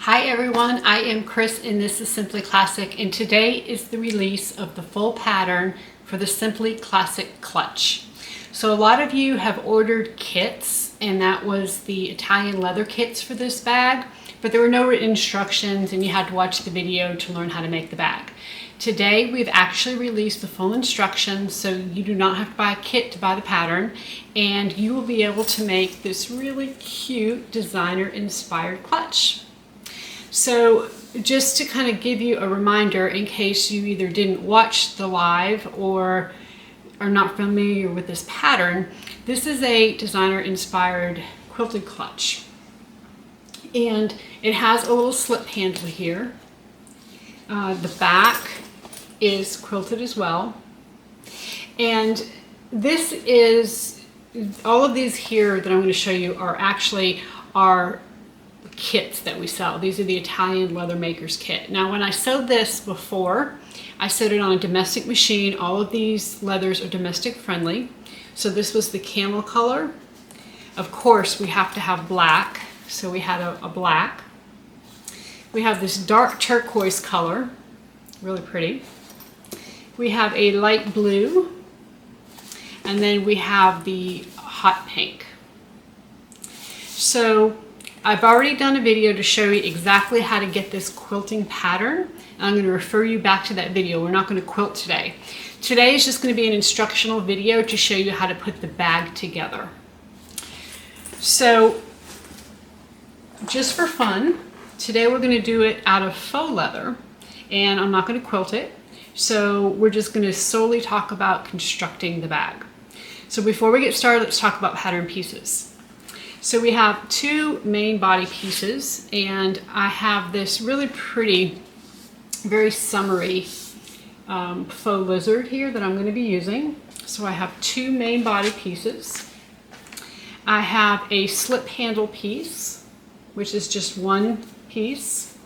Hi everyone, I am Chris and this is Simply Classic, and today is the release of the full pattern for the Simply Classic clutch. So a lot of you have ordered kits, and that was the Italian leather kits for this bag, but there were no written instructions and you had to watch the video to learn how to make the bag. Today we've actually released the full instructions, so you do not have to buy a kit to buy the pattern, and you will be able to make this really cute designer inspired clutch. So just to kind of give you a reminder in case you either didn't watch the live or are not familiar with this pattern, this is a designer inspired quilted clutch. And it has a little slip handle here. The back is quilted as well. And this is, all of these here that I'm going to show you are actually our kits that we sell. These are the Italian leather makers kit. Now when I sewed this before, I sewed it on a domestic machine. All of these leathers are domestic friendly. So this was the camel color. Of course we have to have black, so we had a black. We have this dark turquoise color, really pretty. We have a light blue, and then we have the hot pink. So I've already done a video to show you exactly how to get this quilting pattern, and I'm going to refer you back to that video. We're not going to quilt today. Today is just going to be an instructional video to show you how to put the bag together. So just for fun, today we're going to do it out of faux leather, and I'm not going to quilt it. So we're just going to solely talk about constructing the bag. So before we get started, let's talk about pattern pieces. So we have two main body pieces, and I have this really pretty, very summery faux lizard here that I'm going to be using. So I have two main body pieces. I have a slip handle piece, which is just one piece.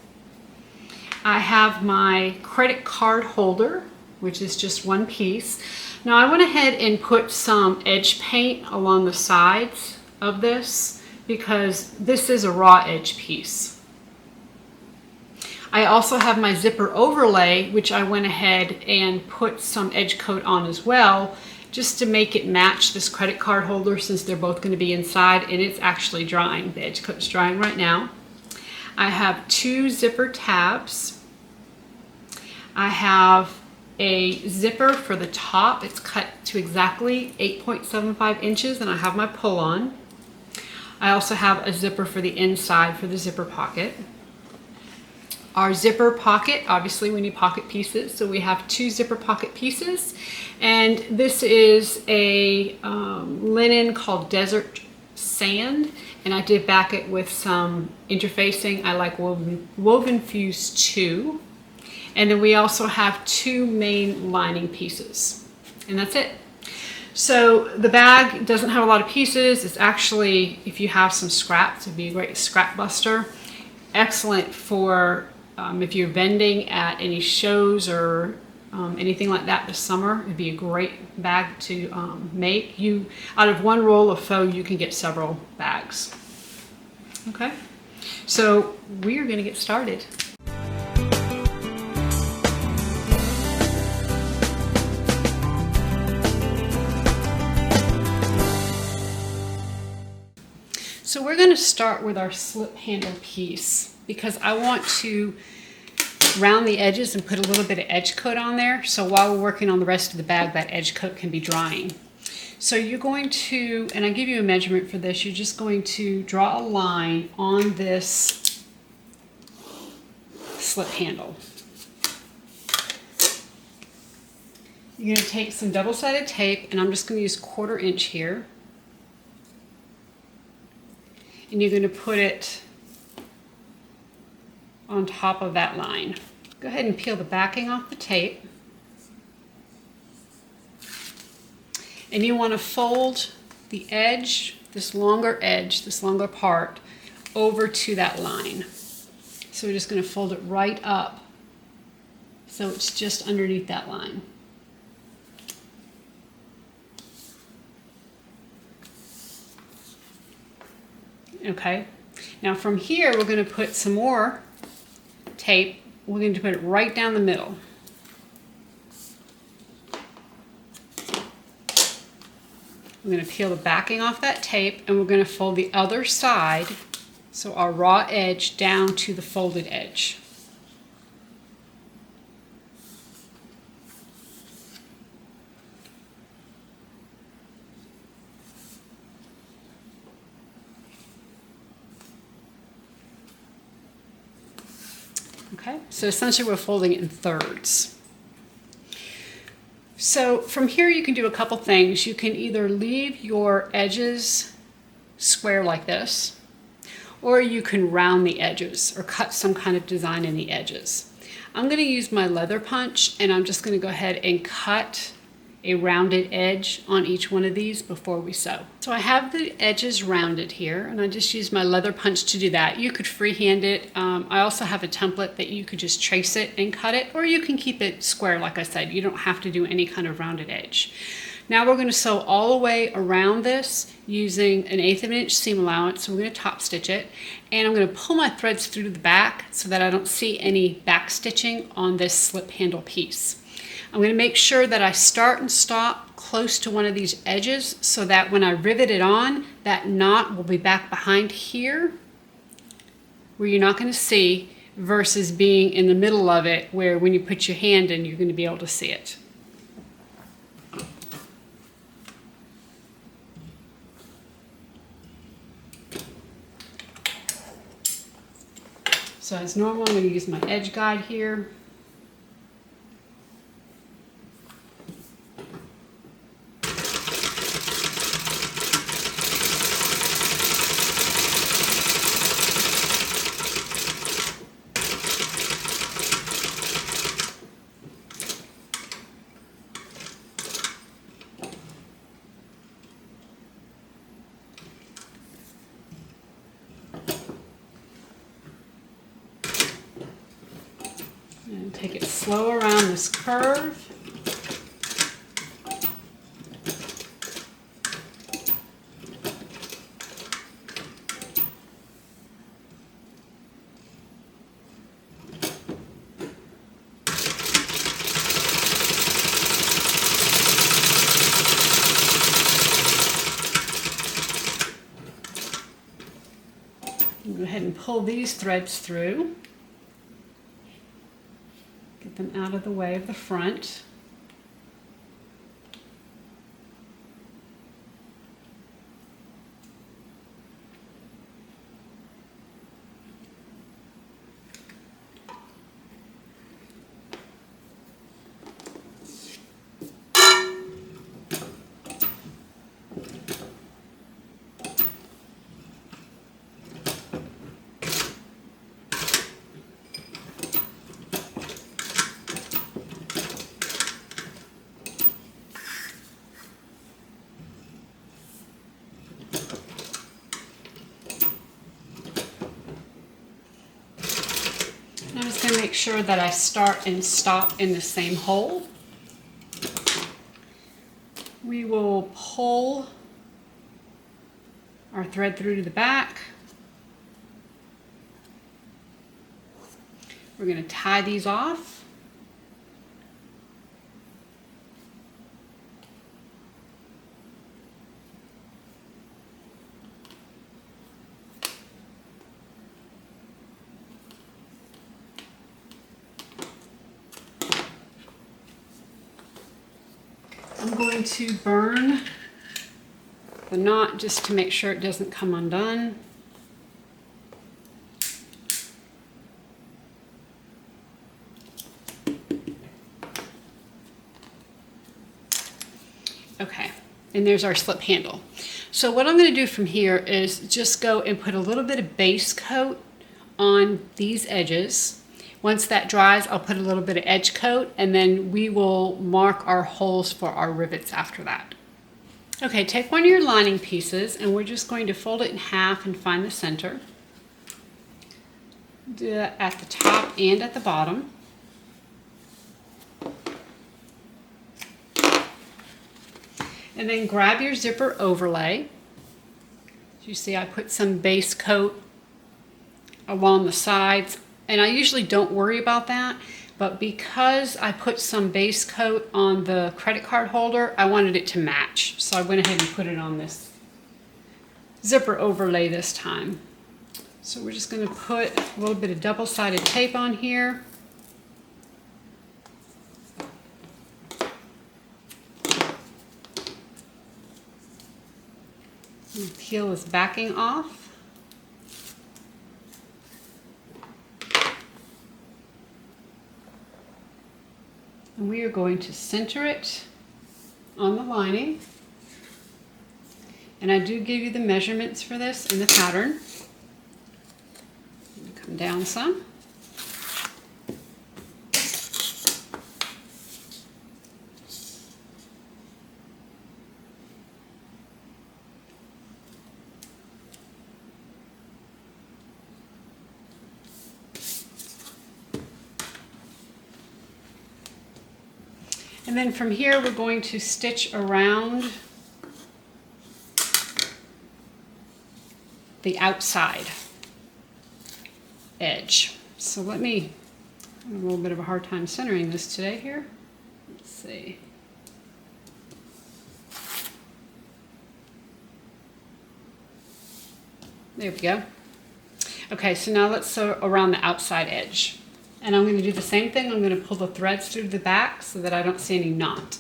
I have my credit card holder, which is just one piece. Now I went ahead and put some edge paint along the sides of this because this is a raw edge piece. I also have my zipper overlay, which I went ahead and put some edge coat on as well, just to make it match this credit card holder, since they're both going to be inside, and it's actually drying. The edge coat's drying right now. I have two zipper tabs. I have a zipper for the top. It's cut to exactly 8.75 inches, and I have my pull on. I also have a zipper for the inside for the zipper pocket. Our zipper pocket, obviously we need pocket pieces, so we have two zipper pocket pieces, and this is a linen called Desert Sand, and I did back it with some interfacing. I like Woven Fuse 2, and then we also have two main lining pieces, and that's it. So the bag doesn't have a lot of pieces. It's actually, if you have some scraps, it'd be a great scrap buster. Excellent for if you're vending at any shows or anything like that this summer. It'd be a great bag to make. Out of one roll of faux, you can get several bags. Okay, so we are going to get started. So we're going to start with our slip handle piece because I want to round the edges and put a little bit of edge coat on there. So while we're working on the rest of the bag, that edge coat can be drying. So you're going to, and I give you a measurement for this, you're just going to draw a line on this slip handle. You're going to take some double-sided tape, and I'm just going to use 1/4 inch here. And you're going to put it on top of that line. Go ahead and peel the backing off the tape. And you want to fold the edge, this longer part, over to that line. So we're just going to fold it right up so it's just underneath that line. Okay, now from here we're going to put some more tape. We're going to put it right down the middle. We're going to peel the backing off that tape, and we're going to fold the other side, so our raw edge down to the folded edge. Okay, so essentially we're folding it in thirds. So from here you can do a couple things. You can either leave your edges square like this, or you can round the edges or cut some kind of design in the edges. I'm going to use my leather punch, and I'm just going to go ahead and cut a rounded edge on each one of these before we sew. So I have the edges rounded here, and I just use my leather punch to do that. You could freehand it. I also have a template that you could just trace it and cut it, or you can keep it square like I said. You don't have to do any kind of rounded edge. Now we're going to sew all the way around this using an 1/8 of an inch seam allowance. So we're going to top stitch it, and I'm going to pull my threads through the back so that I don't see any back stitching on this slip handle piece. I'm going to make sure that I start and stop close to one of these edges so that when I rivet it on, that knot will be back behind here where you're not going to see, versus being in the middle of it where when you put your hand in, you're going to be able to see it. So as normal, I'm going to use my edge guide here. And take it slow around this curve. Go ahead and pull these threads through. Get them out of the way of the front. I'm just going to make sure that I start and stop in the same hole. We will pull our thread through to the back. We're going to tie these off. I'm going to burn the knot just to make sure it doesn't come undone. Okay, and there's our slip handle. So what I'm going to do from here is just go and put a little bit of base coat on these edges. Once that dries, I'll put a little bit of edge coat, and then we will mark our holes for our rivets after that. Okay, take one of your lining pieces, and we're just going to fold it in half and find the center. Do that at the top and at the bottom. And then grab your zipper overlay. As you see, I put some base coat along the sides And I usually don't worry about that, but because I put some base coat on the credit card holder, I wanted it to match. So I went ahead and put it on this zipper overlay this time. So we're just going to put a little bit of double-sided tape on here. And peel this backing off. And we are going to center it on the lining. And I do give you the measurements for this in the pattern. Come down some. And then from here, we're going to stitch around the outside edge. So let me, I have a little bit of a hard time centering this today here. Let's see. There we go. Okay, so now let's sew around the outside edge. And I'm going to do the same thing. I'm going to pull the threads through the back so that I don't see any knot.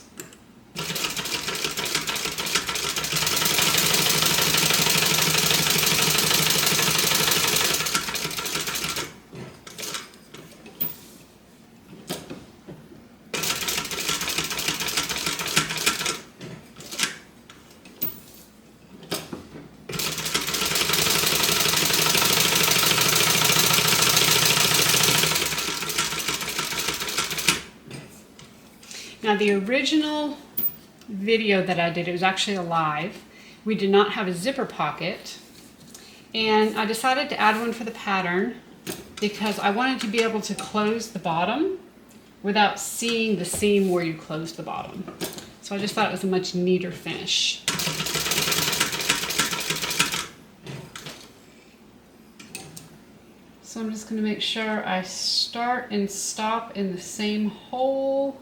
Now the original video that I did, it was actually a live. We did not have a zipper pocket, and I decided to add one for the pattern because I wanted to be able to close the bottom without seeing the seam where you close the bottom. So I just thought it was a much neater finish. So I'm just going to make sure I start and stop in the same hole.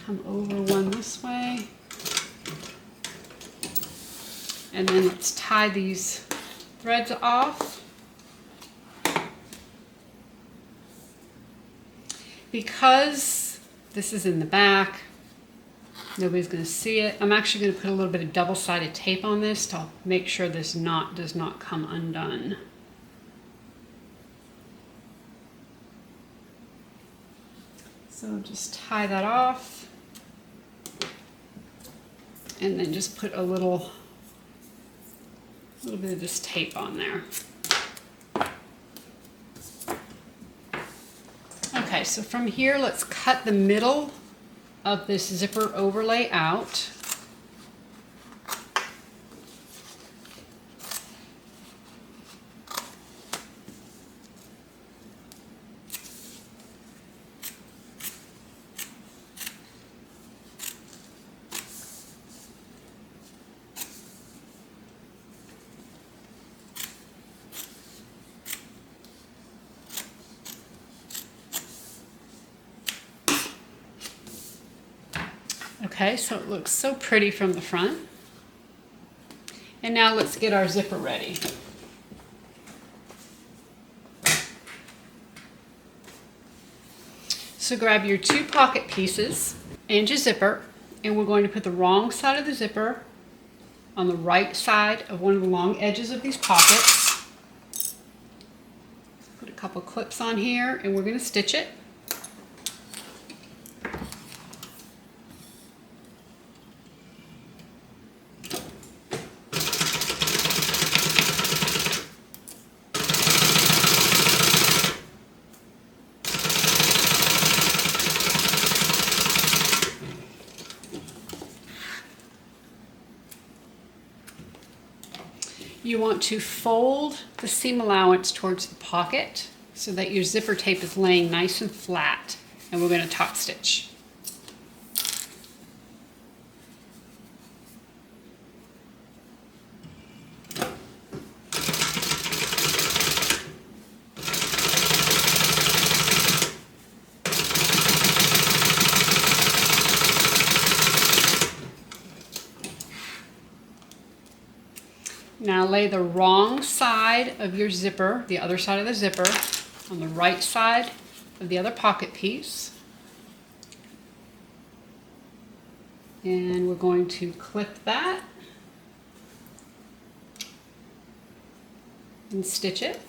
Come over one this way. And then let's tie these threads off. Because this is in the back, nobody's going to see it. I'm actually going to put a little bit of double-sided tape on this to make sure this knot does not come undone. So just tie that off. And then just put a little bit of this tape on there. Okay, so from here, let's cut the middle of this zipper overlay out. Okay, so it looks so pretty from the front. And now let's get our zipper ready. So grab your 2 pocket pieces and your zipper, and we're going to put the wrong side of the zipper on the right side of one of the long edges of these pockets. Put a couple clips on here, and we're going to stitch it. You want to fold the seam allowance towards the pocket so that your zipper tape is laying nice and flat, and we're going to top stitch. Now lay the wrong side of your zipper, the other side of the zipper, on the right side of the other pocket piece. And we're going to clip that and stitch it.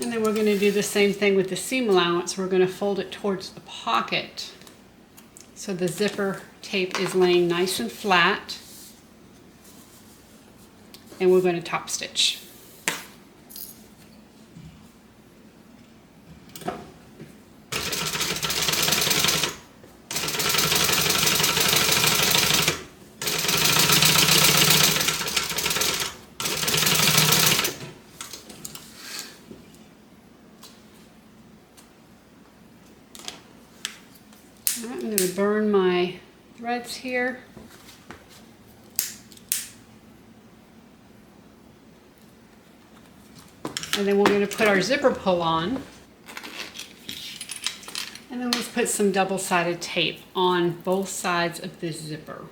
And then we're going to do the same thing with the seam allowance. We're going to fold it towards the pocket so the zipper tape is laying nice and flat. And we're going to top stitch. I'm going to burn my threads here. And then we're going to put our zipper pull on. And then let's put some double-sided tape on both sides of this zipper.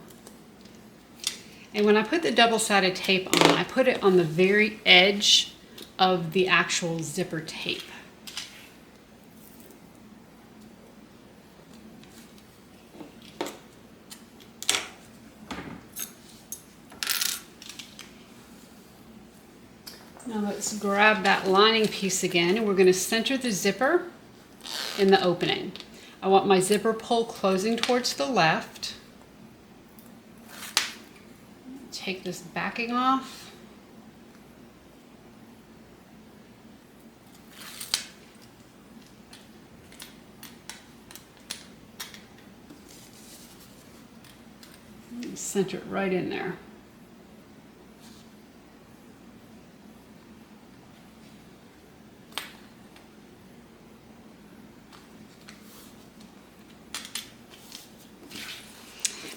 And when I put the double-sided tape on, I put it on the very edge of the actual zipper tape. Now let's grab that lining piece again, and we're going to center the zipper in the opening. I want my zipper pull closing towards the left. Take this backing off. And center it right in there.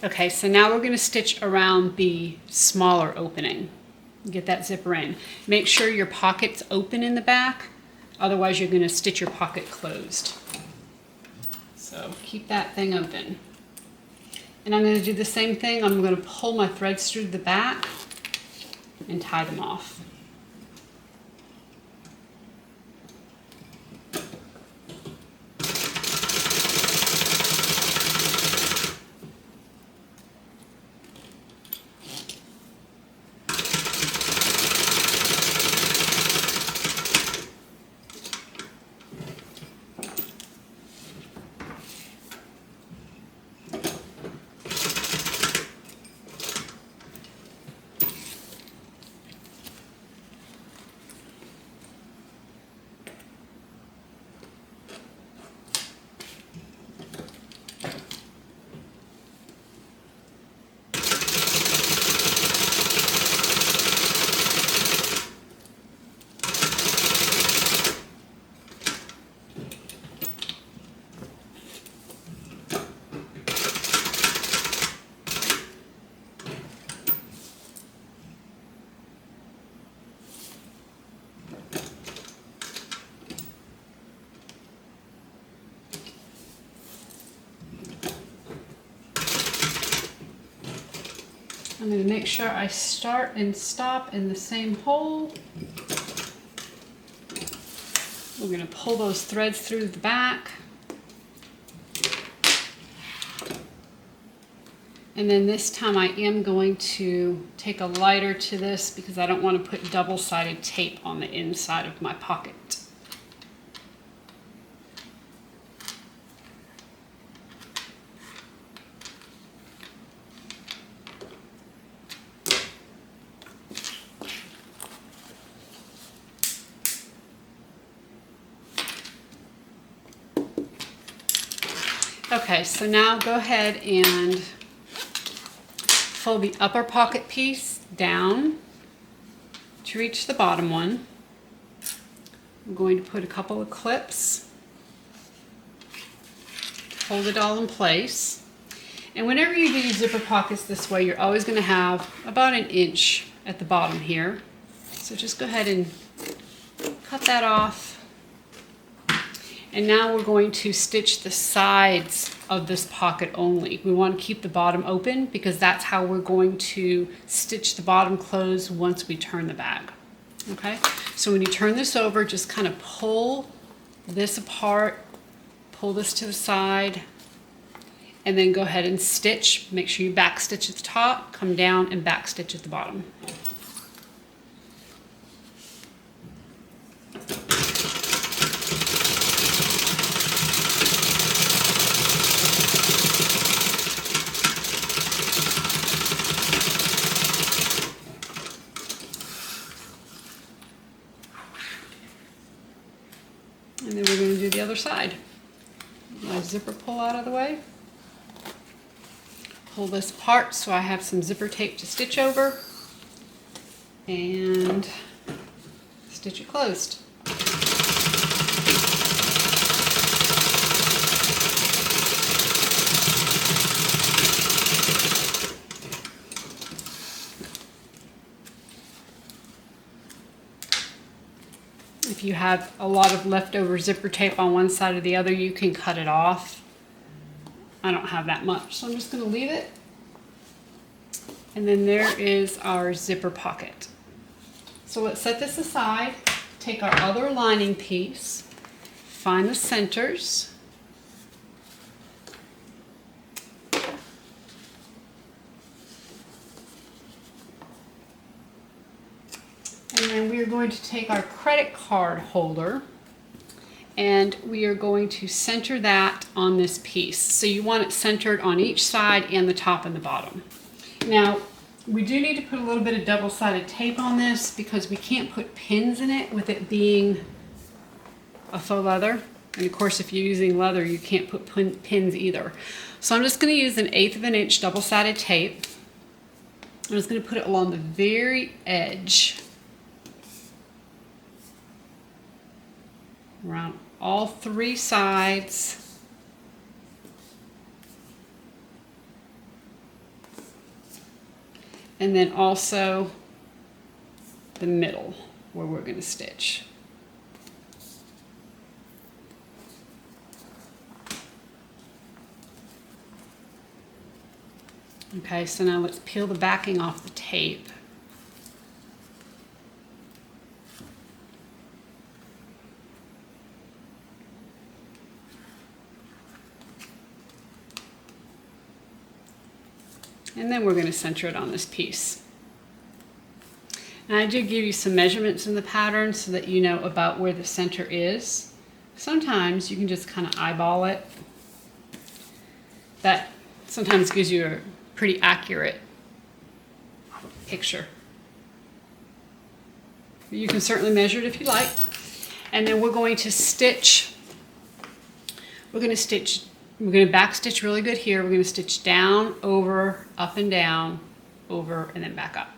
Okay, so now we're going to stitch around the smaller opening. Get that zipper in. Make sure your pocket's open in the back, otherwise you're going to stitch your pocket closed. So keep that thing open. And I'm going to do the same thing. I'm going to pull my threads through the back and tie them off. I'm going to make sure I start and stop in the same hole. We're going to pull those threads through the back. And then this time I am going to take a lighter to this because I don't want to put double-sided tape on the inside of my pocket. Okay, so now go ahead and fold the upper pocket piece down to reach the bottom one. I'm going to put a couple of clips, hold it all in place. And whenever you do your zipper pockets this way, you're always going to have about 1 inch at the bottom here. So So just go ahead and cut that off. And now we're going to stitch the sides of this pocket only. We want to keep the bottom open because that's how we're going to stitch the bottom closed once we turn the bag. Okay, so when you turn this over, just kind of pull this apart, pull this to the side, and then go ahead and stitch. Make sure you back stitch at the top, come down and back stitch at the bottom. And then we're going to do the other side. My zipper pull out of the way. Pull this apart so I have some zipper tape to stitch over. And stitch it closed. If you have a lot of leftover zipper tape on one side or the other, you can cut it off. I don't have that much, so I'm just going to leave it. And then there is our zipper pocket. So let's set this aside, take our other lining piece, find the centers, and then we are going to take our credit card holder and we are going to center that on this piece. So you want it centered on each side and the top and the bottom. Now, we do need to put a little bit of double-sided tape on this because we can't put pins in it with it being a faux leather. And of course, if you're using leather, you can't put pins either. So I'm just going to use 1/8 of an inch double-sided tape. I'm just going to put it along the very edge, around all 3 sides. And then also the middle where we're going to stitch. Okay, so now let's peel the backing off the tape. And then we're going to center it on this piece. And I did give you some measurements in the pattern so that you know about where the center is. Sometimes you can just kind of eyeball it. That sometimes gives you a pretty accurate picture. But you can certainly measure it if you like. And then we're going to stitch. We're going to back stitch really good here. We're going to stitch down, over, up and down, over, and then back up.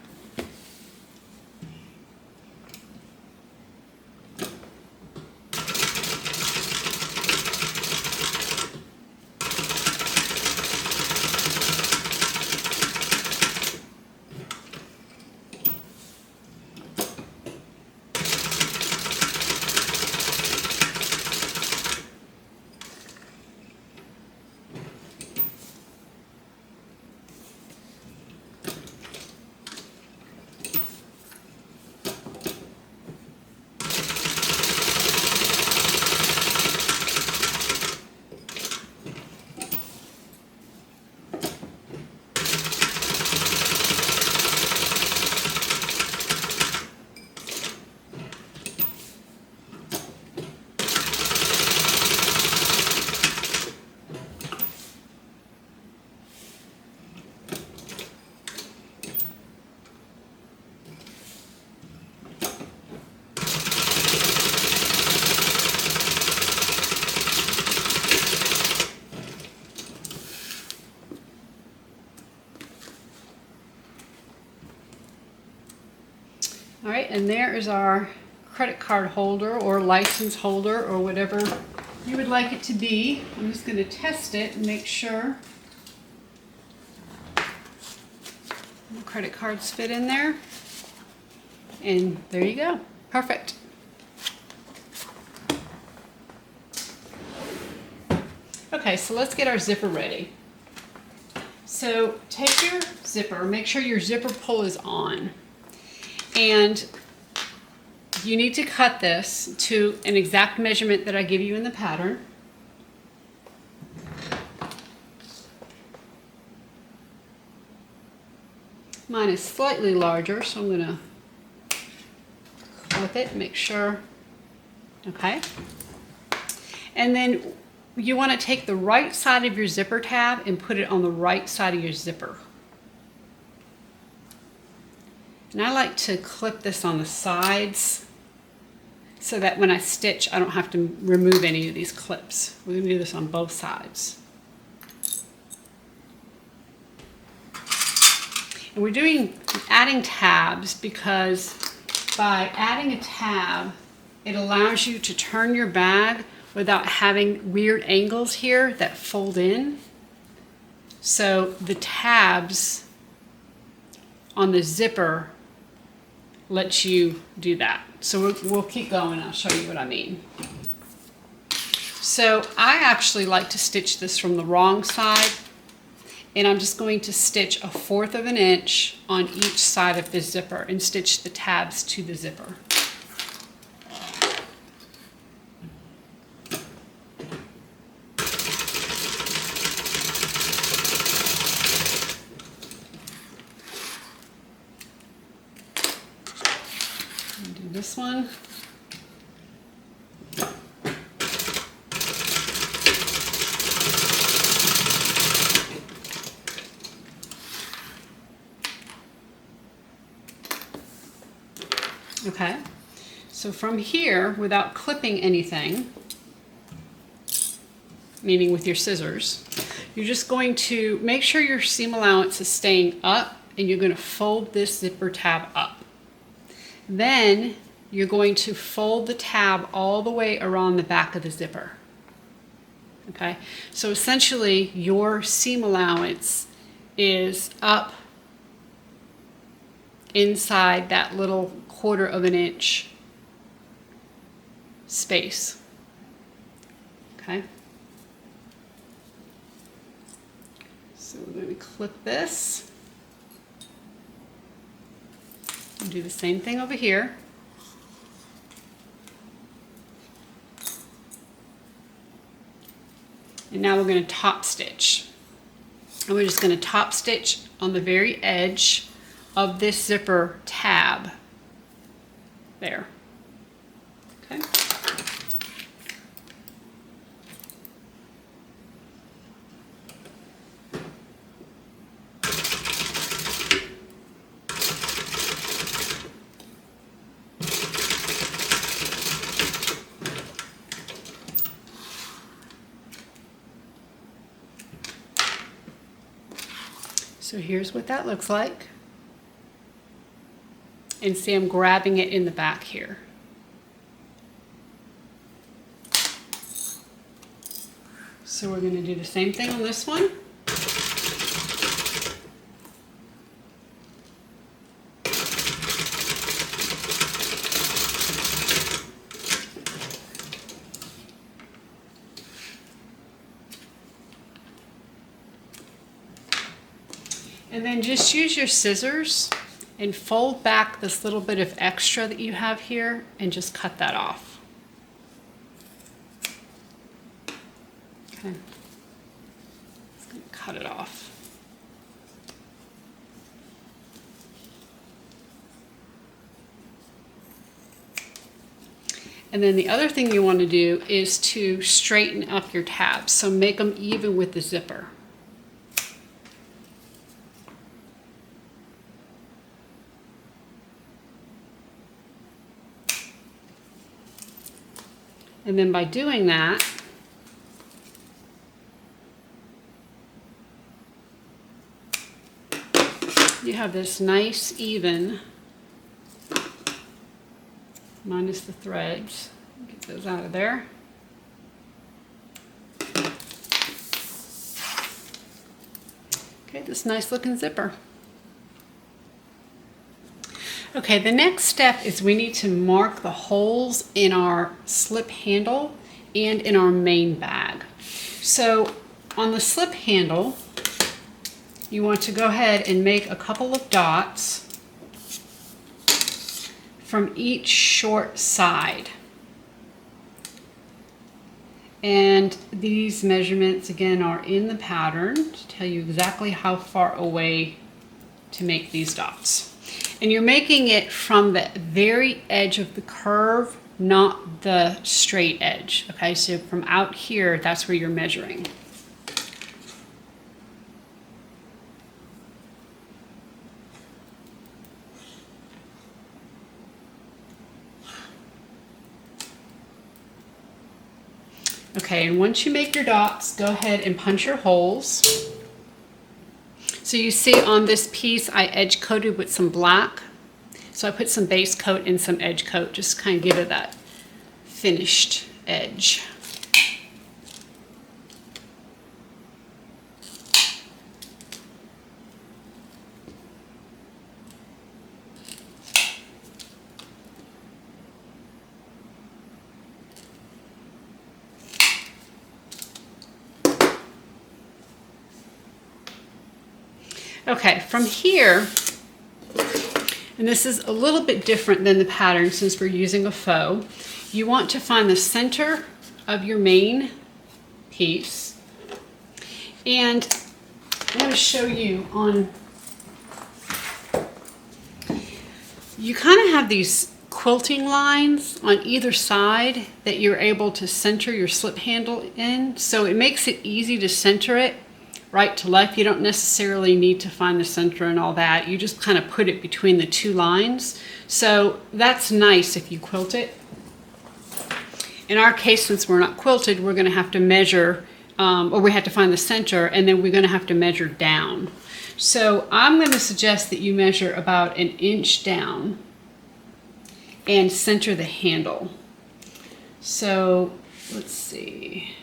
All right, and there is our credit card holder or license holder or whatever you would like it to be. I'm just going to test it and make sure the credit cards fit in there. And there you go. Perfect. Okay, so let's get our zipper ready. So take your zipper, make sure your zipper pull is on. And you need to cut this to an exact measurement that I give you in the pattern. Mine is slightly larger, so I'm gonna clip it, make sure, okay. And then you wanna take the right side of your zipper tab and put it on the right side of your zipper. And I like to clip this on the sides so that when I stitch, I don't have to remove any of these clips. We're gonna do this on both sides. And we're adding tabs because by adding a tab, it allows you to turn your bag without having weird angles here that fold in. So the tabs on the zipper lets you do that. So we'll keep going, I'll show you what I mean. So I actually like to stitch this from the wrong side, and I'm just going to stitch 1/4 of an inch on each side of the zipper and stitch the tabs to the zipper. Do this one. Okay, so from here, without clipping anything, meaning with your scissors, you're just going to make sure your seam allowance is staying up, and you're going to fold this zipper tab up. Then you're going to fold the tab all the way around the back of the zipper. Okay, so essentially your seam allowance is up inside that little 1/4 of an inch space. Okay, so we're going to clip this and do the same thing over here. And now we're going to top stitch. And we're just going to top stitch on the very edge of this zipper tab. There. Okay. So here's what that looks like. And see, I'm grabbing it in the back here. So we're going to do the same thing on this one. And then just use your scissors and fold back this little bit of extra that you have here and just cut that off. Okay. Just gonna cut it off. And then the other thing you want to do is to straighten up your tabs, so make them even with the zipper. And then by doing that, you have this nice even, minus the threads. Get those out of there. Okay, this nice looking zipper. Okay, the next step is we need to mark the holes in our slip handle and in our main bag. So on the slip handle, you want to go ahead and make a couple of dots from each short side. And these measurements again are in the pattern to tell you exactly how far away to make these dots. And you're making it from the very edge of the curve, not the straight edge. Okay, so from out here, that's where you're measuring. Okay, and once you make your dots, go ahead and punch your holes. So you see on this piece, I edge coated with some black. So I put some base coat and some edge coat, just kind of give it that finished edge. Okay, from here, and this is a little bit different than the pattern since we're using a faux, you want to find the center of your main piece. And I'm going to show you on, you kind of have these quilting lines on either side that you're able to center your slip handle in. So it makes it easy to center it right to left. You don't necessarily need to find the center and all that. You just kind of put it between the two lines. So that's nice if you quilt it. In our case, since we're not quilted, we're going to have to measure, or we have to find the center, and then we're going to have to measure down. So I'm going to suggest that you measure about 1 inch down and center the handle. So let's see.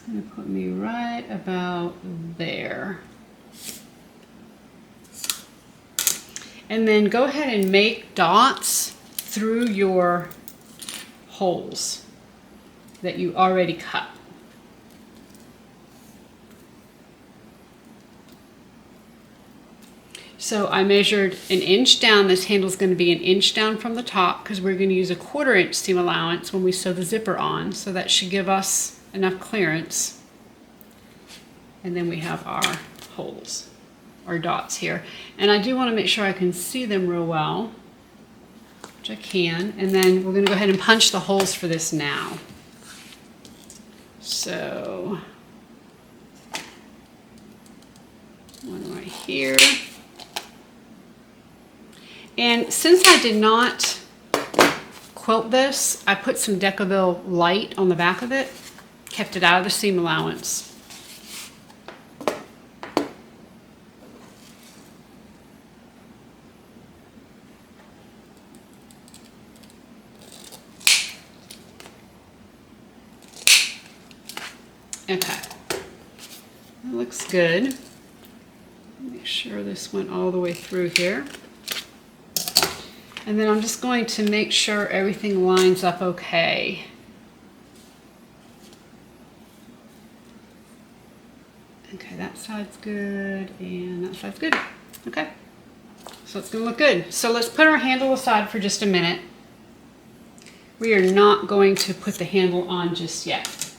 Going to put me right about there. And then go ahead and make dots through your holes that you already cut. So I measured 1 inch down. This handle is going to be 1 inch down from the top because we're going to use a 1/4 inch seam allowance when we sew the zipper on. So that should give us enough clearance. And then we have our holes, our dots here. And I do want to make sure I can see them real well, which I can. And then we're going to go ahead and punch the holes for this now. So one right here. And since I did not quilt this, I put some Decaville Light on the back of it, kept it out of the seam allowance. Okay, that looks good. Make sure this went all the way through here. And then I'm just going to make sure everything lines up okay. Okay, that side's good and that side's good. Okay, so it's gonna look good. So let's put our handle aside for just a minute. We are not going to put the handle on just yet.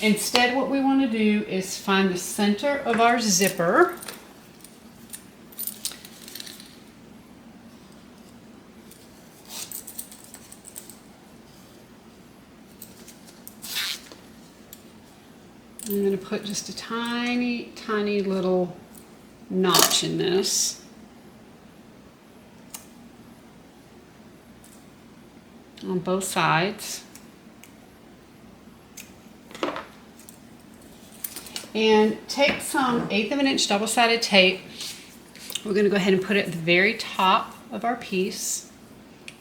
Instead, what we want to do is find the center of our zipper. I'm going to put just a tiny, tiny little notch in this. On both sides. And take some 1/8 of an inch double-sided tape. We're going to go ahead and put it at the very top of our piece,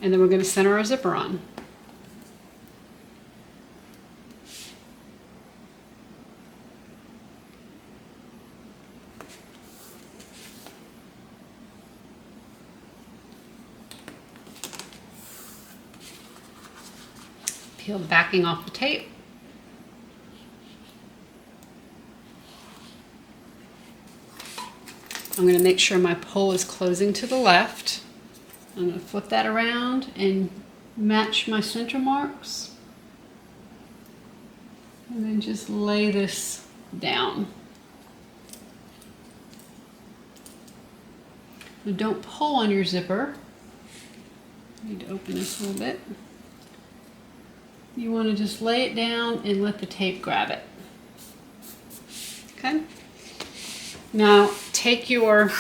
and then we're going to center our zipper on. Peel the backing off the tape. I'm going to make sure my pull is closing to the left. I'm going to flip that around and match my center marks. And then just lay this down. Now don't pull on your zipper. I need to open this a little bit. You want to just lay it down and let the tape grab it. Okay? Now take your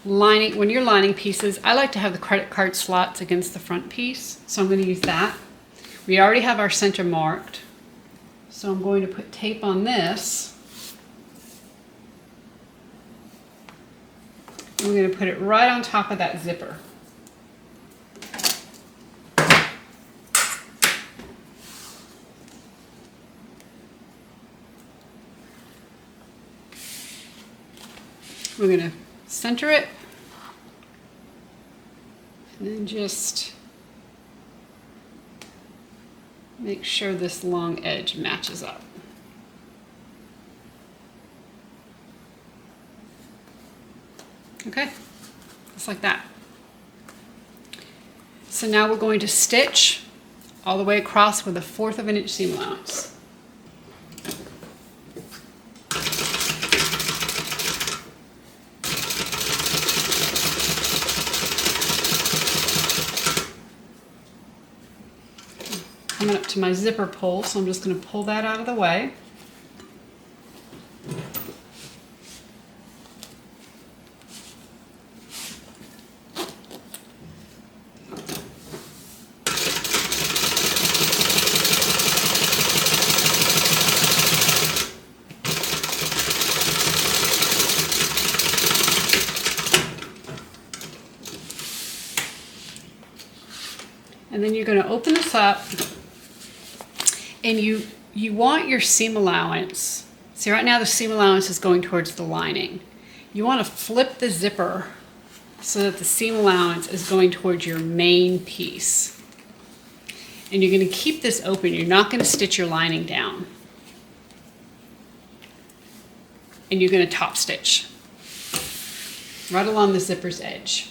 lining, when you're lining pieces, I like to have the credit card slots against the front piece, so I'm going to use that. We already have our center marked, so I'm going to put tape on this. I'm going to put it right on top of that zipper. We're going to center it and then just make sure this long edge matches up. Okay, just like that. So now we're going to stitch all the way across with a 1/4 of an inch seam allowance. Coming up to my zipper pull, so I'm just going to pull that out of the way. And then you're going to open this up. And you want your seam allowance. See, right now the seam allowance is going towards the lining. You want to flip the zipper so that the seam allowance is going towards your main piece. And you're going to keep this open. You're not going to stitch your lining down. And you're going to top stitch right along the zipper's edge.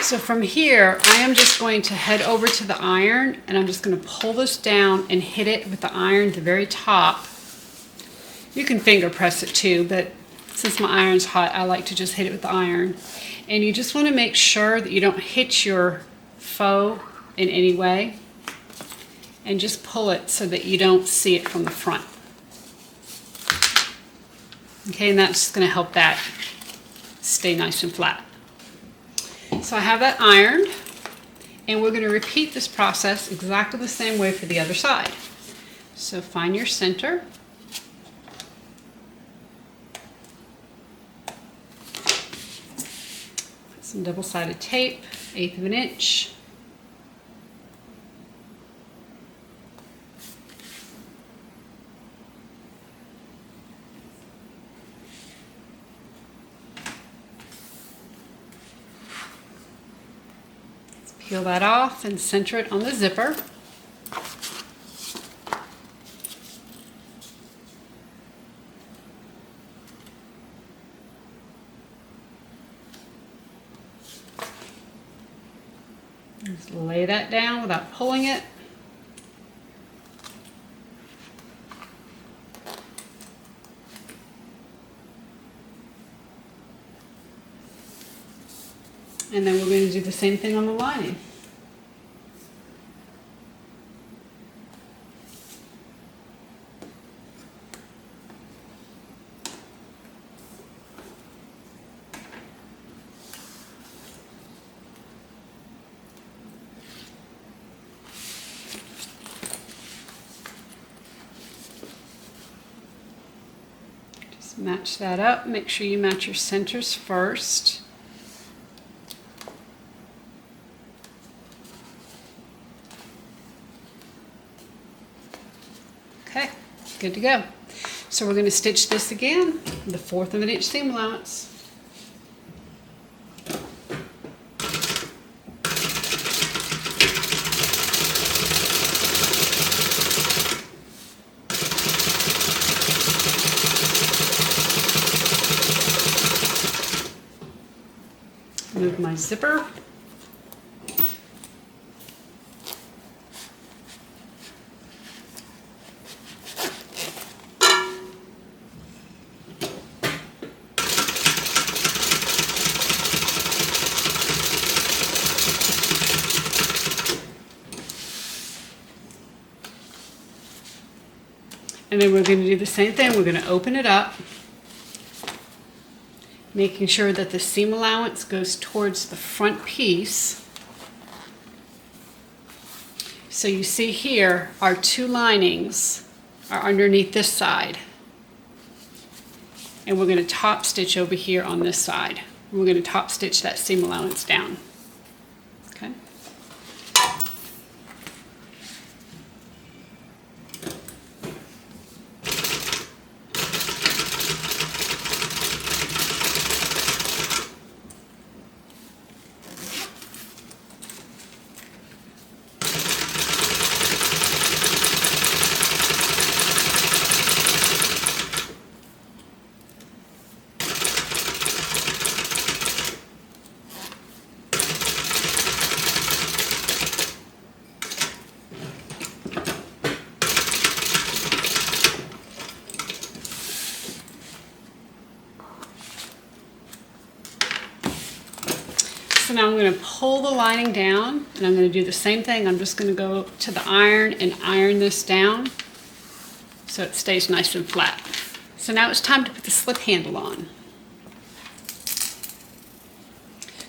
So from here, I am just going to head over to the iron and I'm just going to pull this down and hit it with the iron at the very top. You can finger press it too, but since my iron's hot, I like to just hit it with the iron. And you just want to make sure that you don't hit your faux in any way. And just pull it so that you don't see it from the front. Okay, and that's going to help that stay nice and flat. So I have that ironed, and we're going to repeat this process exactly the same way for the other side. So find your center. Put some double-sided tape, 1/8 of an inch. Peel that off and center it on the zipper. Just lay that down without pulling it. And then we're going to do the same thing on the lining. Match that up. Make sure you match your centers first. Okay, good to go. So we're going to stitch this again, the 1/4 of an inch seam allowance. Move my zipper. And then we're going to do the same thing. We're going to open it up, making sure that the seam allowance goes towards the front piece. So you see here, our 2 linings are underneath this side. And we're going to top stitch over here on this side. We're going to top stitch that seam allowance down. Okay. So now I'm going to pull the lining down, and I'm going to do the same thing. I'm just going to go to the iron and iron this down so it stays nice and flat. So now it's time to put the slip handle on.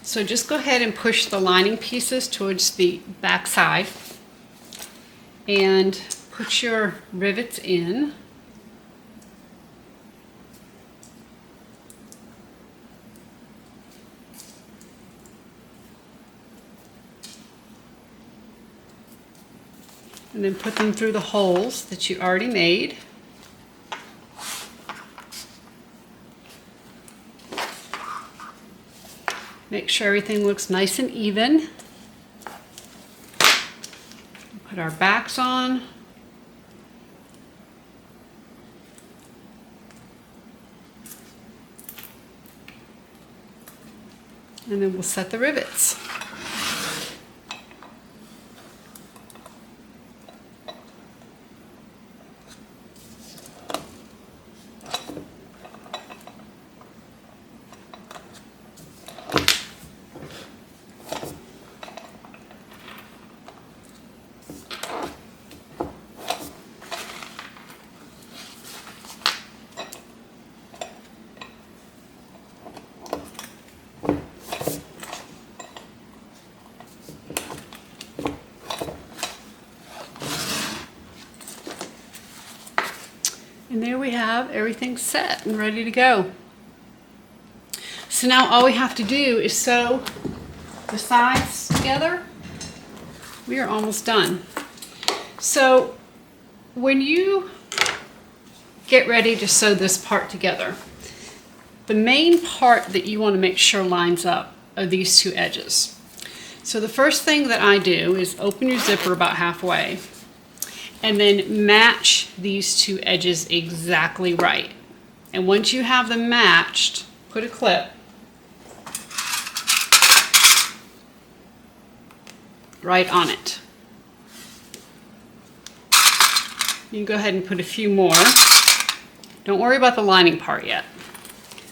So just go ahead and push the lining pieces towards the back side and put your rivets in. And then put them through the holes that you already made. Make sure everything looks nice and even. Put our backs on. And then we'll set the rivets. And there we have everything set and ready to go. So now all we have to do is sew the sides together. We are almost done. So when you get ready to sew this part together, the main part that you want to make sure lines up are these 2 edges. So the first thing that I do is open your zipper about halfway and then match these 2 edges exactly right. And once you have them matched, put a clip right on it. You can go ahead and put a few more. Don't worry about the lining part yet.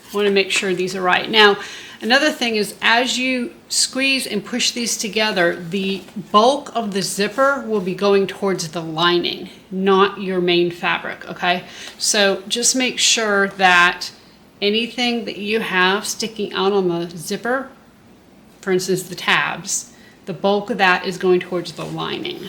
I want to make sure these are right. Now, another thing is as you squeeze and push these together, the bulk of the zipper will be going towards the lining, not your main fabric, okay? So just make sure that anything that you have sticking out on the zipper, for instance the tabs, the bulk of that is going towards the lining.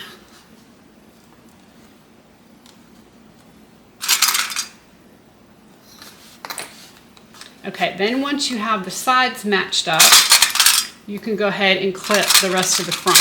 Okay, then once you have the sides matched up, you can go ahead and clip the rest of the front.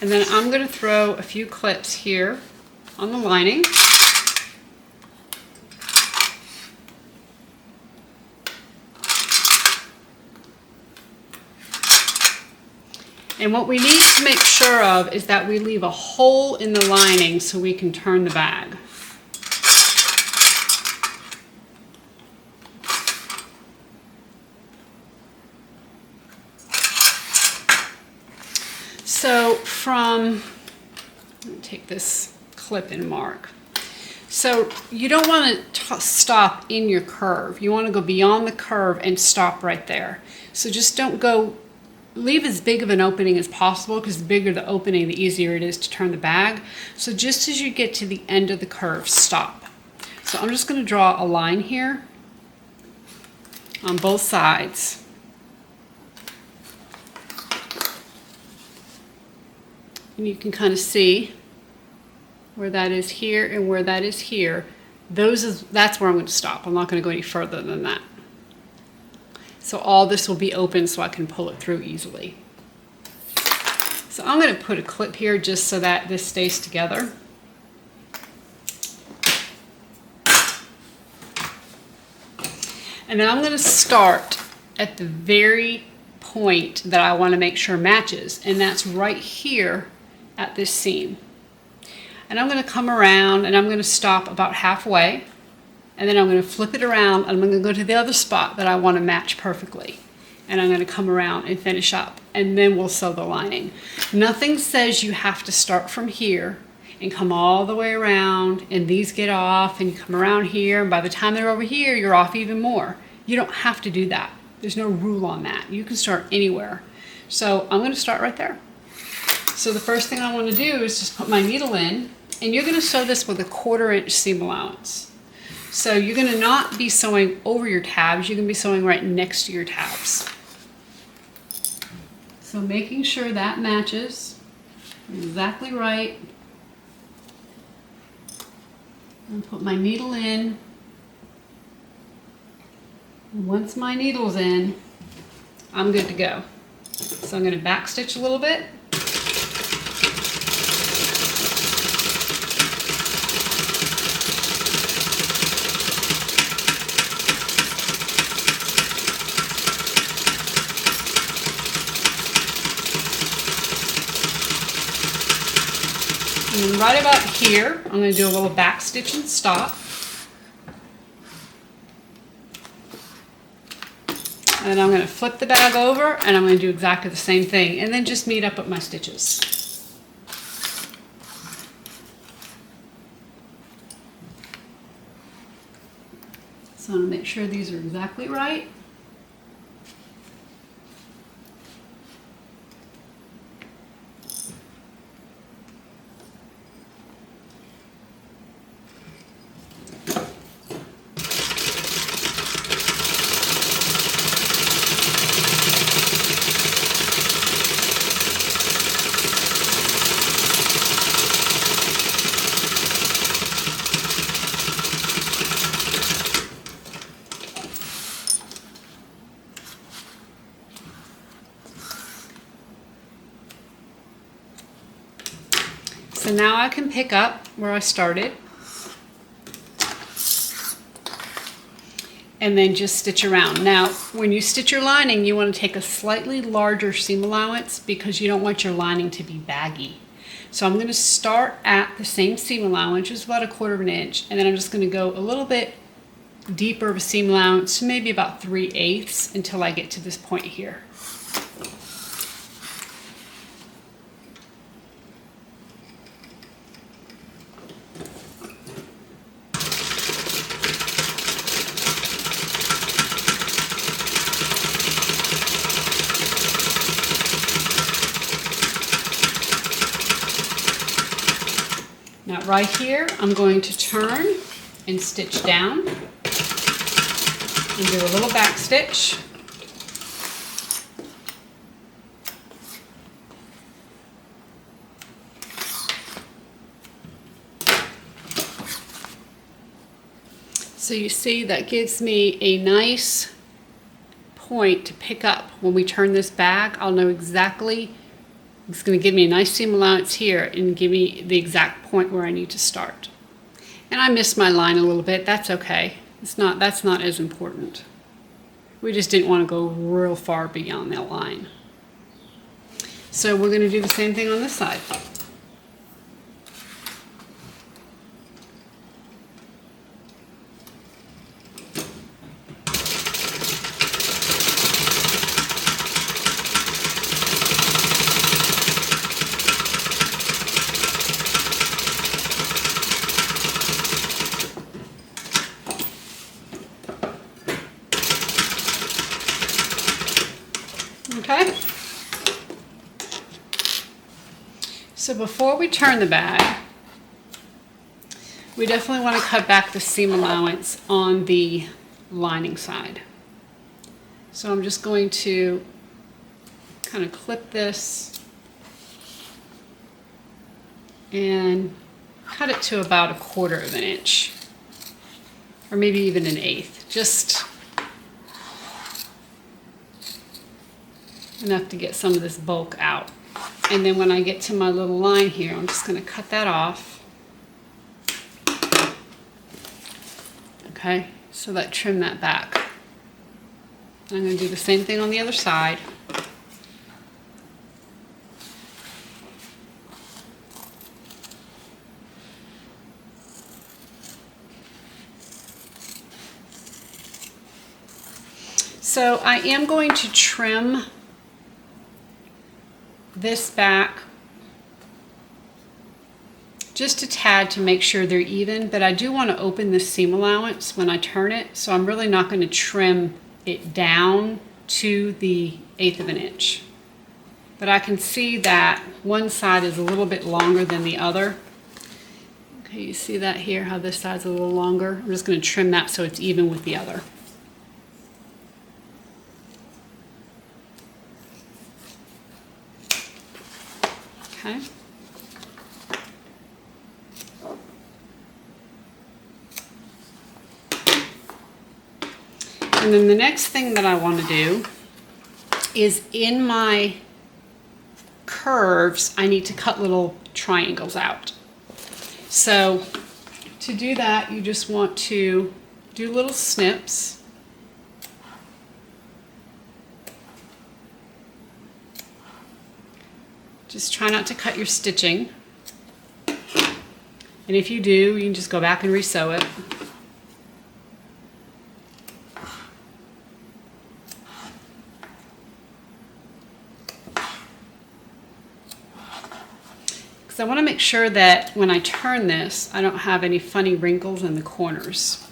And then I'm going to throw a few clips here on the lining. And what we need to make sure of is that we leave a hole in the lining so we can turn the bag. So let me take this clip and mark. So you don't want to stop in your curve. You want to go beyond the curve and stop right there. So just don't go, leave as big of an opening as possible, because the bigger the opening, the easier it is to turn the bag. So just as you get to the end of the curve, stop. So I'm just going to draw a line here on both sides. And you can kind of see where that is here and where that is here. That's where I'm going to stop. I'm not going to go any further than that. So all this will be open so I can pull it through easily. So I'm going to put a clip here just so that this stays together. And then I'm going to start at the very point that I want to make sure matches, and that's right here at this seam. And I'm going to come around and I'm going to stop about halfway, and then I'm going to flip it around and I'm going to go to the other spot that I want to match perfectly, and I'm going to come around and finish up, and then we'll sew the lining. Nothing says you have to start from here and come all the way around and these get off and you come around here, and by the time they're over here you're off even more. You don't have to do that. There's no rule on that. You can start anywhere. So I'm going to start right there. So the first thing I want to do is just put my needle in, and you're going to sew this with a 1/4 inch seam allowance. So you're going to not be sewing over your tabs, you're going to be sewing right next to your tabs. So making sure that matches exactly right. I'm going to put my needle in. And once my needle's in, I'm good to go. So I'm going to back stitch a little bit. And then right about here, I'm going to do a little back stitch and stop. And then I'm going to flip the bag over and I'm going to do exactly the same thing, and then just meet up with my stitches. So I'm going to make sure these are exactly right. So now I can pick up where I started and then just stitch around. Now, when you stitch your lining, you want to take a slightly larger seam allowance because you don't want your lining to be baggy. So I'm going to start at the same seam allowance, which is about a 1/4 inch, and then I'm just going to go a little bit deeper of a seam allowance, maybe about 3/8 until I get to this point here. Now right here, I'm going to turn and stitch down and do a little back stitch. So you see that gives me a nice point to pick up when we turn this bag. I'll know exactly, it's going to give me a nice seam allowance here and give me the exact point where I need to start. And I missed my line a little bit. That's okay. That's not as important. We just didn't want to go real far beyond that line. So we're going to do the same thing on this side. Okay, so before we turn the bag, we definitely want to cut back the seam allowance on the lining side. So I'm just going to kind of clip this and cut it to about 1/4 of an inch, or maybe even 1/8, just enough to get some of this bulk out. And then when I get to my little line here, I'm just going to cut that off. Okay, so that trim that back. I'm going to do the same thing on the other side. So I am going to trim this back just a tad to make sure they're even, but I do want to open the seam allowance when I turn it, so I'm really not going to trim it down to the 1/8 of an inch. But I can see that one side is a little bit longer than the other. Okay, you see that here, how this side's a little longer? I'm just going to trim that so it's even with the other. Okay. And then the next thing that I want to do is in my curves, I need to cut little triangles out. So to do that, you just want to do little snips. Just try not to cut your stitching. And if you do, you can just go back and re-sew it. Because I want to make sure that when I turn this, I don't have any funny wrinkles in the corners.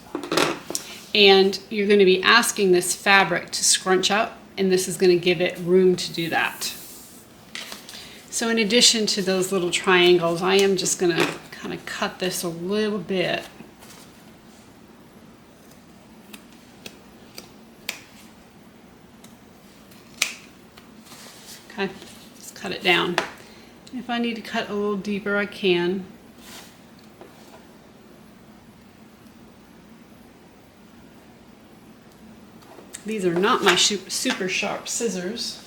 And you're going to be asking this fabric to scrunch up, and this is going to give it room to do that. So in addition to those little triangles, I am just going to kind of cut this a little bit. Okay, just cut it down. If I need to cut a little deeper, I can. These are not my super sharp scissors.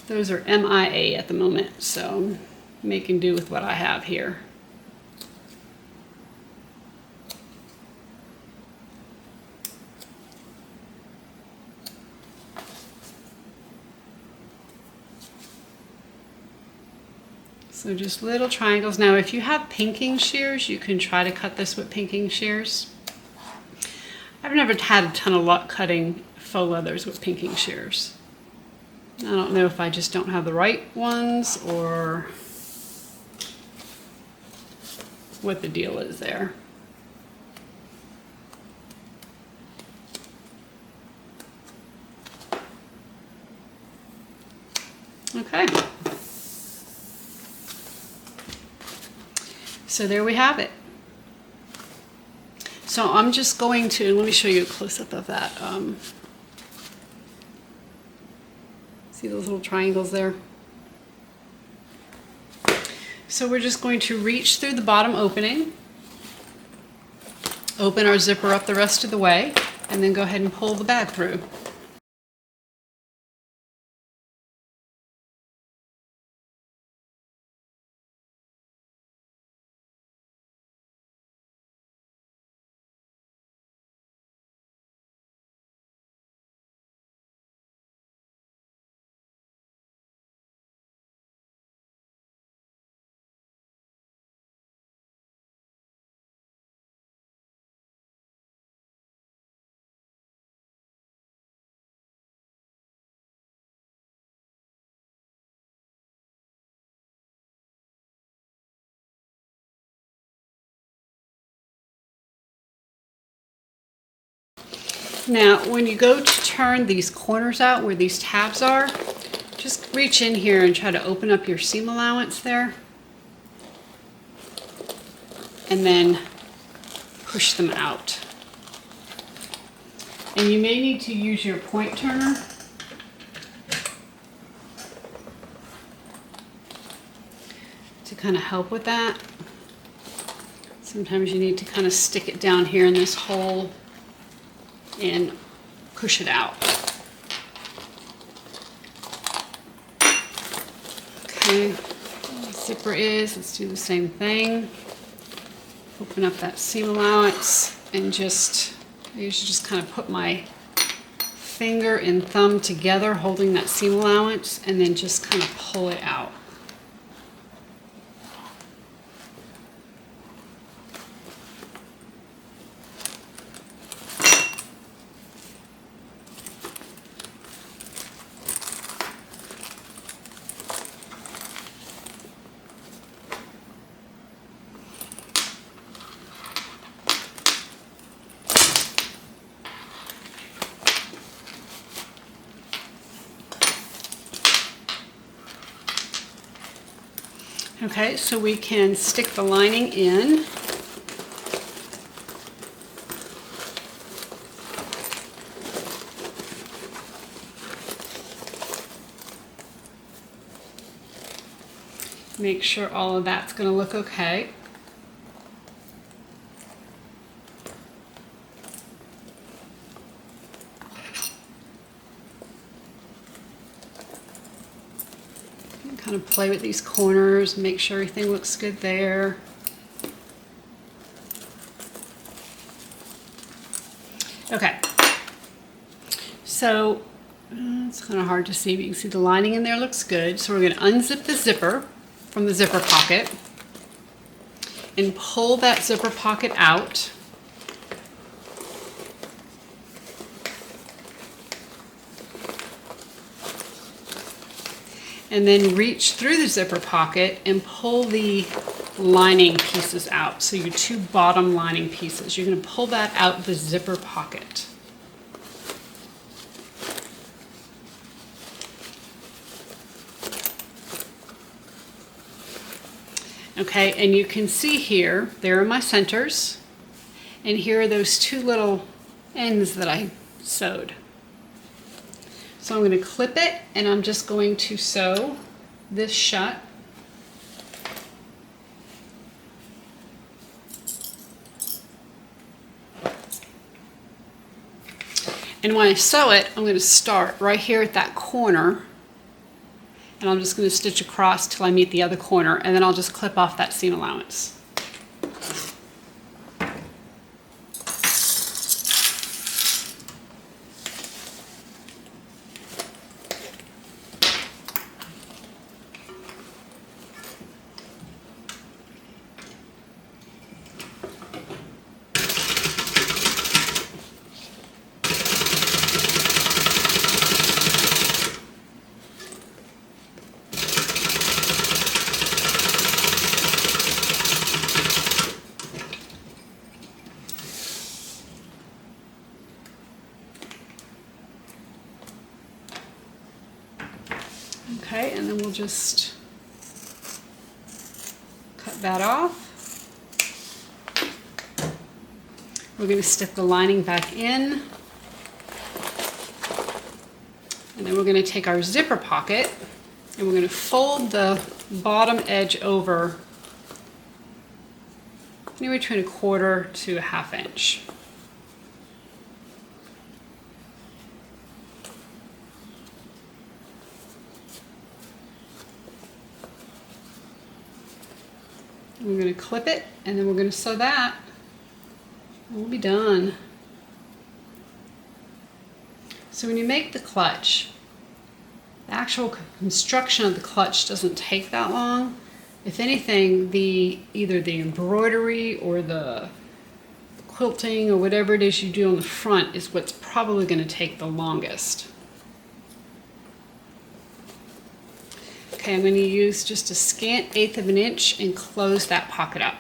Those are MIA at the moment, so I'm making do with what I have here. So just little triangles. Now if you have pinking shears, you can try to cut this with pinking shears. I've never had a ton of luck cutting faux leathers with pinking shears. I don't know if I just don't have the right ones or what the deal is there. Okay. So there we have it. So I'm just going to, let me show you a close-up of that. See those little triangles there? So we're just going to reach through the bottom opening, open our zipper up the rest of the way, and then go ahead and pull the bag through. Now, when you go to turn these corners out where these tabs are, just reach in here and try to open up your seam allowance there. And then push them out. And you may need to use your point turner to kind of help with that. Sometimes you need to kind of stick it down here in this hole and push it out. Okay, the zipper is, let's do the same thing. Open up that seam allowance and I usually just kind of put my finger and thumb together holding that seam allowance and then just kind of pull it out. Okay, so we can stick the lining in. Make sure all of that's going to look okay. Kind of play with these corners, make sure everything looks good there. Okay, so it's kind of hard to see, but you can see the lining in there looks good. So we're going to unzip the zipper from the zipper pocket and pull that zipper pocket out. And then reach through the zipper pocket and pull the lining pieces out. So your two bottom lining pieces, you're going to pull that out the zipper pocket. Okay, and you can see here, there are my centers, and here are those two little ends that I sewed. So I'm going to clip it and I'm just going to sew this shut. And when I sew it, I'm going to start right here at that corner and I'm just going to stitch across till I meet the other corner and then I'll just clip off that seam allowance. Okay, and then we'll just cut that off. We're going to stick the lining back in. And then we're going to take our zipper pocket and we're going to fold the bottom edge over anywhere between 1/4 to 1/2 inch. We're going to clip it and then we're going to sew that and we'll be done. So when you make the clutch, the actual construction of the clutch doesn't take that long. If anything, either the embroidery or the quilting or whatever it is you do on the front is what's probably going to take the longest. Okay, I'm going to use just a scant 1/8 of an inch and close that pocket up.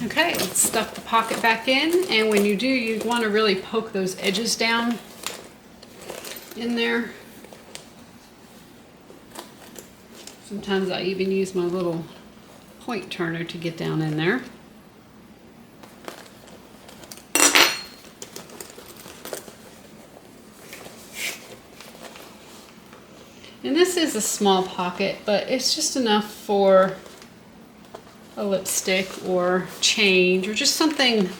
Okay, let's stuff the pocket back in, and when you do, you want to really poke those edges down in there. Sometimes I even use my little point turner to get down in there. And this is a small pocket, but it's just enough for a lipstick or change or just something,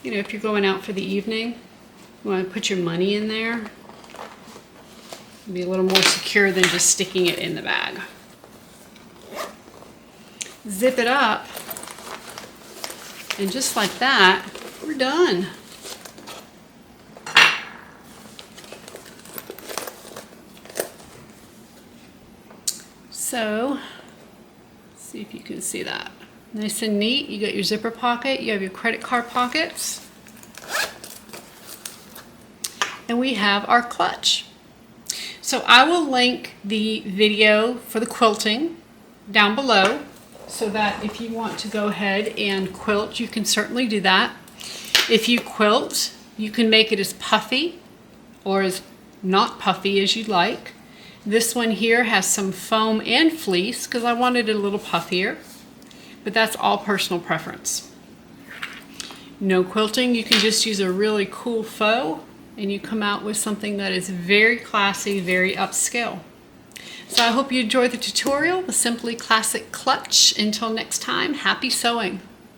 you know, if you're going out for the evening, you want to put your money in there. It'll be a little more secure than just sticking it in the bag. Zip it up, and just like that, we're done. So, let's see if you can see that. Nice and neat. You got your zipper pocket, you have your credit card pockets, and we have our clutch. So I will link the video for the quilting down below so that if you want to go ahead and quilt, you can certainly do that. If you quilt, you can make it as puffy or as not puffy as you'd like. This one here has some foam and fleece because I wanted it a little puffier. But that's all personal preference. No quilting, you can just use a really cool faux and you come out with something that is very classy, very upscale. So I hope you enjoyed the tutorial, the Simply Classic Clutch. Until next time, happy sewing.